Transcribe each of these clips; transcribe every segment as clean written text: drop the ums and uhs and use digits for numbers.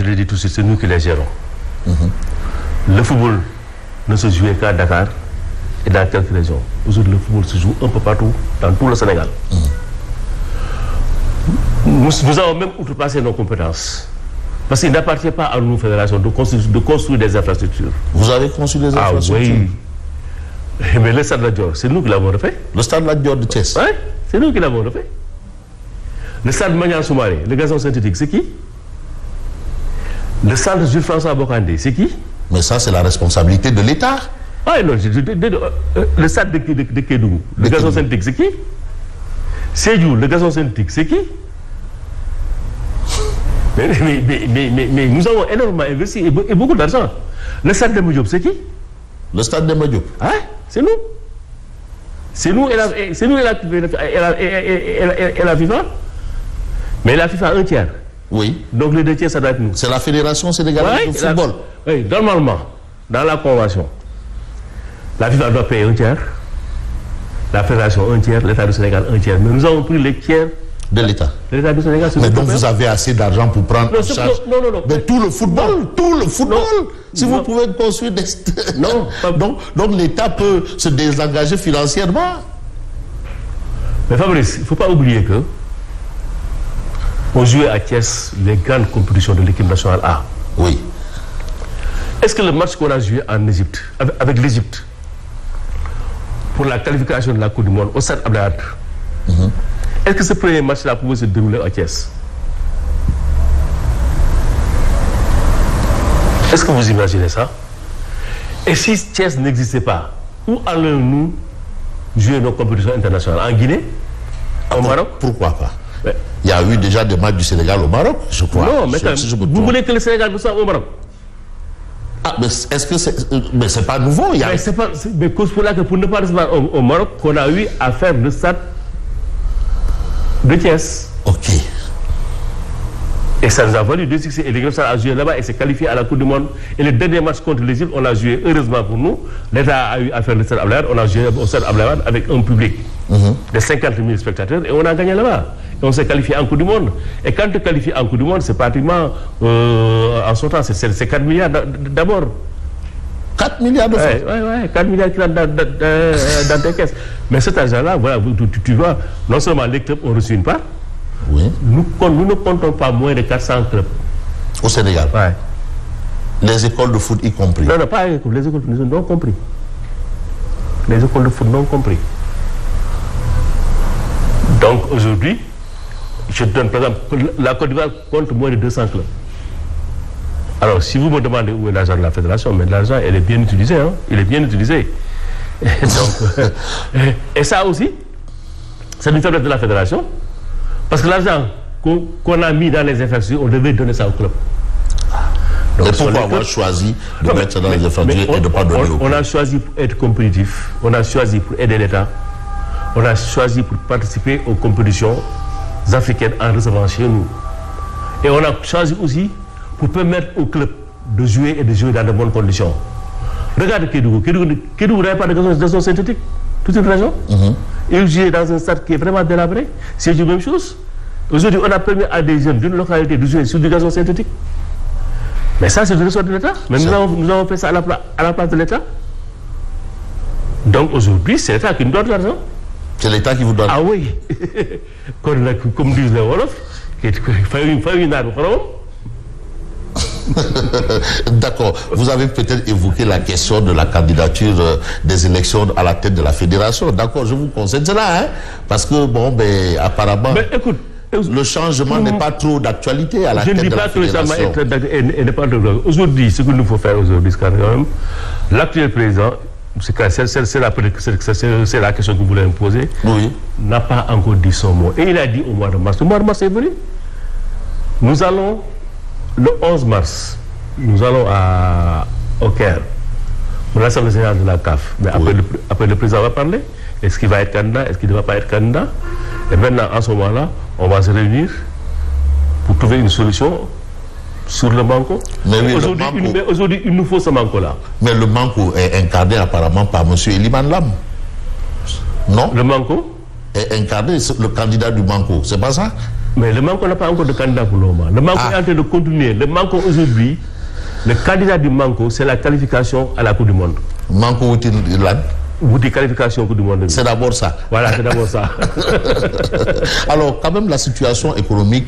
l'ai dit tout de suite, c'est nous qui les gérons. Le football ne se jouait qu'à Dakar et dans quelques régions. Aujourd'hui, le football se joue un peu partout, dans tout le Sénégal. Nous avons même outrepassé nos compétences. Parce qu'il n'appartient pas à nous, fédération, de construire des infrastructures. Vous avez construit des infrastructures? Ah oui. Mais le stade Lat Dior, c'est nous qui l'avons refait. Le stade Lat Dior de Thiès? Oui, c'est nous qui l'avons refait. Le stade Maniang Soumaré, le gazon synthétique, c'est qui? Le centre Jules-François Bocandé, c'est qui? Mais ça, c'est la responsabilité de l'État. Ah non, le stade de Kédougou, le gazon synthétique, c'est qui? Sédhiou, le gazon synthétique, c'est qui? Mais nous avons énormément investi et beaucoup d'argent. Le stade Demba Diop, c'est qui? Le stade Demba Diop? Ah, c'est nous. C'est nous et la FIFA. Mais la FIFA un tiers. Oui. Donc les 2 tiers, ça doit être nous. C'est la Fédération sénégalaise de football. Oui, normalement, dans la convention, la FIFA doit payer un tiers, la Fédération un tiers, l'État du Sénégal un tiers. Mais nous avons pris les tiers de l'État. L'État du Sénégal, mais donc vous avez assez d'argent pour prendre en charge. Non. Mais tout le football. Si vous pouvez construire des... Non. Donc l'État peut se désengager financièrement. Mais Fabrice, il ne faut pas oublier que on jouait à Thiès les grandes compétitions de l'équipe nationale A. Oui. Est-ce que le match qu'on a joué en Égypte, avec l'Égypte, pour la qualification de la Coupe du Monde au stade Abdoulaye Wade, est-ce que ce premier match-là pouvait se dérouler à Thiès? Est-ce que vous imaginez ça? Et si Thiès n'existait pas, où allons-nous jouer nos compétitions internationales? En Guinée? Au Maroc? Pourquoi pas? Il y a eu déjà des matchs du Sénégal au Maroc, je crois. Non, mais vous voulez que le Sénégal nous soit au Maroc? Ah, mais est-ce que c'est... Mais c'est pas nouveau, il y a... Mais c'est pas... Mais cause pour là que pour ne pas recevoir au Maroc, qu'on a eu à faire le stade de Thiès. Ok. Et ça nous a valu 2 succès. Et l'équipe nationale a joué là-bas et s'est qualifié à la Coupe du Monde. Et le dernier match contre l'Égypte, on l'a joué heureusement pour nous. L'État a eu à faire le stade Abdoulaye Wade. On a joué au stade Abdoulaye Wade avec un public de 50 000 spectateurs et on a gagné là-bas. Et on s'est qualifié en Coupe du Monde. Et quand tu qualifies en Coupe du Monde, c'est pratiquement en son temps, c'est 4 milliards d'abord. 4 milliards de francs? Oui, 4 milliards qui rentrent dans tes caisses. Mais cet argent-là, voilà, tu vois, non seulement les clubs ont reçu une part, oui. Nous ne comptons pas moins de 400 clubs. Au Sénégal? Oui. Les écoles de foot y compris? Non, pas les écoles de foot non compris. Les écoles de foot non compris. Donc aujourd'hui, je donne par exemple, la Côte d'Ivoire compte moins de 200 clubs. Alors si vous me demandez où est l'argent de la fédération, mais l'argent, il est bien utilisé, hein? Il est bien utilisé. Et ça aussi, c'est une faiblesse de la fédération. Parce que l'argent qu'on a mis dans les infrastructures, on devait donner ça au club. Donc, mais pourquoi avoir choisi de mettre ça dans les infrastructures et de ne pas donner au club? On a choisi pour être compétitif, on a choisi pour aider l'État, on a choisi pour participer aux compétitions africaines en recevant chez nous. Et on a choisi aussi pour permettre au club de jouer et de jouer dans de bonnes conditions. Regardez Kédougou. Kédougou n'avait pas de gazon synthétique. Toute une région. Il jouait dans un stade qui est vraiment délabré. C'est la même chose. Aujourd'hui, on a permis à des jeunes d'une localité de jouer sur du gazon synthétique. Mais ça, c'est du ressort de l'État. Mais nous avons fait ça à la place de l'État. Donc aujourd'hui, c'est l'État qui nous donne l'argent. C'est l'État qui vous donne? Ah oui. Comme disent les Wolofs, il faut une arme. D'accord. Vous avez peut-être évoqué la question de la candidature des élections à la tête de la fédération. D'accord, je vous concède cela, hein? Parce que, bon, ben, apparemment, écoute, le changement n'est pas trop d'actualité à la tête de la fédération. Je ne dis pas que le changement n'est pas trop d'actualité. Aujourd'hui, ce qu'il nous faut faire aujourd'hui, c'est quand même, l'actuel président, c'est la question que vous voulez me poser, oui. N'a pas encore dit son mot. Et il a dit au mois de mars. Le mois de mars est venu. Nous allons... Le 11 mars, nous allons au Caire pour l'Assemblée générale de la CAF. Mais après, le président va parler. Est-ce qu'il va être candidat? Est-ce qu'il ne va pas être candidat? Et maintenant, en ce moment-là, on va se réunir pour trouver une solution sur le manco. Mais aujourd'hui, il nous faut ce manco-là. Mais le manco est incarné apparemment par M. Eliman Lam. Non? Le manco est incarné, le candidat du manco. C'est pas ça? Mais le Manko n'a pas encore de candidat pour le moment. Le Manko est en train de continuer. Le Manko aujourd'hui, le candidat du Manko, c'est la qualification à la Coupe du Monde. Manko Outil-Irlande. Outil qualification au Coupe du Monde. C'est d'abord ça. Voilà, c'est d'abord ça. Alors, quand même, la situation économique,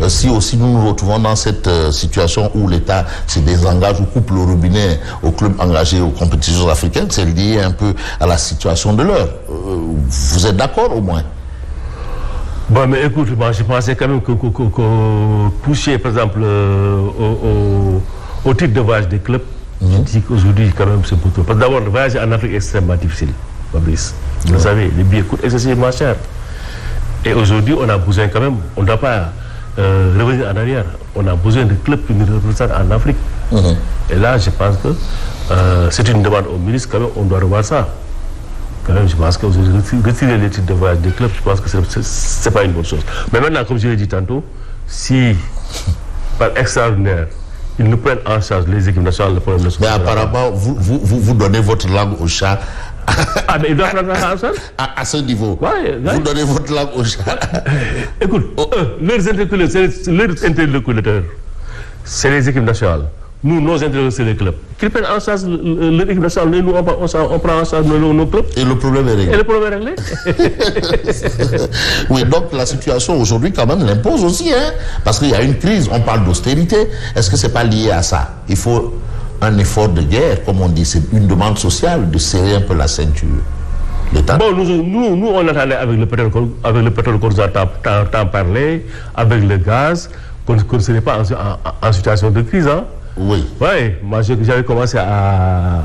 si aussi nous nous retrouvons dans cette situation où l'État se désengage ou coupe le robinet aux clubs engagés aux compétitions africaines, c'est lié un peu à la situation de l'heure. Vous êtes d'accord au moins? Bon, mais écoute, moi, je pensais quand même que toucher, par exemple, au titre de voyage des clubs, je dis qu'aujourd'hui, quand même, c'est pour tout. Parce que d'abord, le voyage en Afrique est extrêmement difficile, Fabrice. Vous savez, les billets coûtent excessivement cher. Et aujourd'hui, on a besoin quand même, on ne doit pas revenir en arrière. On a besoin de clubs qui nous représentent en Afrique. Et là, je pense que c'est une demande au ministre, quand même, on doit revoir ça. Quand même, je pense qu'aujourd'hui, retirer les titres de voyage des clubs, je pense que ce n'est pas une bonne chose. Mais maintenant, comme je l'ai dit tantôt, si, par extraordinaire, ils nous prennent en charge les équipes nationales, le problème de ce. Mais apparemment, vous donnez votre langue au chat. Ah, mais ils doivent prendre en charge à ce niveau. Ouais. Vous donnez votre langue au chat. Écoute, leurs interlocuteurs, c'est les équipes nationales. Nous, nos interlocuteurs, c'est les clubs. Qu'ils prennent en charge l'équipe nationale, nous, on prend en charge nos clubs. Et le problème est réglé. Et le problème est réglé. Oui, donc la situation aujourd'hui, quand même, l'impose aussi, hein, parce qu'il y a une crise, on parle d'austérité. Est-ce que ce n'est pas lié à ça? Il faut un effort de guerre, comme on dit, c'est une demande sociale de serrer un peu la ceinture. Bon, nous, on attendait avec le pétrole qu'on nous a tant parlé, avec le gaz, qu'on ne serait pas en situation de crise, hein? Oui. Oui, moi j'avais commencé à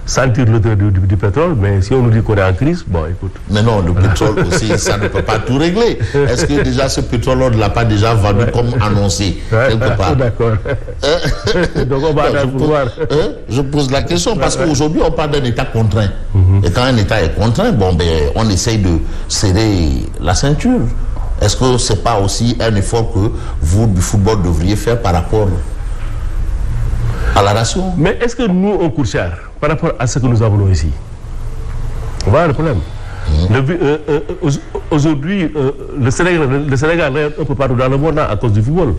sentir l'odeur du pétrole, mais si on nous dit qu'on est en crise, bon, écoute. Mais non, le pétrole aussi, ça ne peut pas tout régler. Est-ce que déjà ce pétrole, on ne l'a pas déjà vendu comme annoncé quelque part? D'accord. Donc on va pouvoir. Je pose la question parce qu'aujourd'hui, on parle d'un État contraint. Et quand un État est contraint, bon, ben, on essaye de serrer la ceinture. Est-ce que ce n'est pas aussi un effort que vous, du football, devriez faire par rapport à la ration? Mais est-ce que nous, on coûte cher par rapport à ce que nous avons ici? Voilà le problème. Aujourd'hui, le Sénégal est un peu partout dans le monde à cause du football.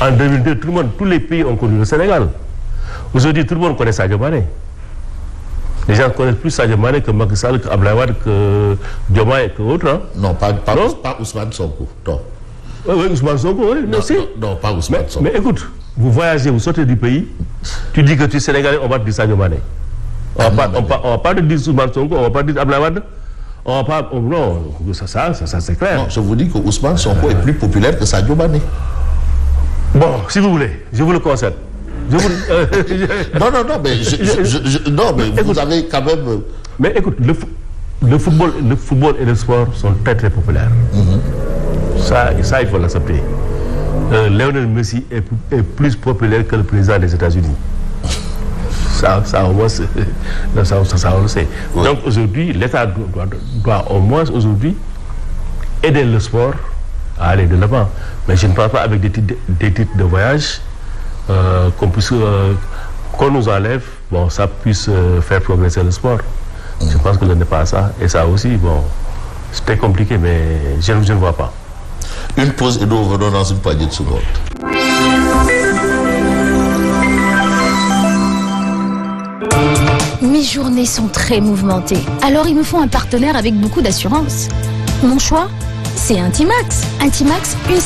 En 2002, tous les pays ont connu le Sénégal. Aujourd'hui, tout le monde connaît Sadio Mané. Les gens connaissent plus Sadio Mané que Macky Sall, que Abdoulaye Wade, que Diomaye et que autres. Hein? Non, pas Ousmane Sonko. Non. Oui, Ousmane Sonko, oui. Non, pas Ousmane Sonko. Mais écoute, vous voyagez, vous sortez du pays, tu dis que tu es Sénégalais, on va te dire Sadio Mané. On ne va pas te dire Ousmane Sonko, on ne va pas te dire Abdoulaye Wade. Non, ça c'est clair. Non, je vous dis que Ousmane Sonko est plus populaire que Sadio Mané. Bon, si vous voulez, je vous le concède. Non, mais vous avez quand même... Mais écoute, le football et le sport sont très très populaires. Ça, il faut l'accepter. Lionel Messi est plus populaire que le président des États-Unis. Ça au moins, ça on le sait. Oui. Donc aujourd'hui, l'État doit au moins aujourd'hui aider le sport à aller de l'avant. Mais je ne parle pas avec des titres de voyage qu'on nous enlève, bon, ça puisse faire progresser le sport. Je pense que ce n'est pas ça. Et ça aussi, bon, c'est très compliqué, mais je ne vois pas. Une pause et nous revenons dans une poignée de secondes. Mes journées sont très mouvementées, alors il me faut un partenaire avec beaucoup d'assurance. Mon choix, c'est Intimax. Intimax, une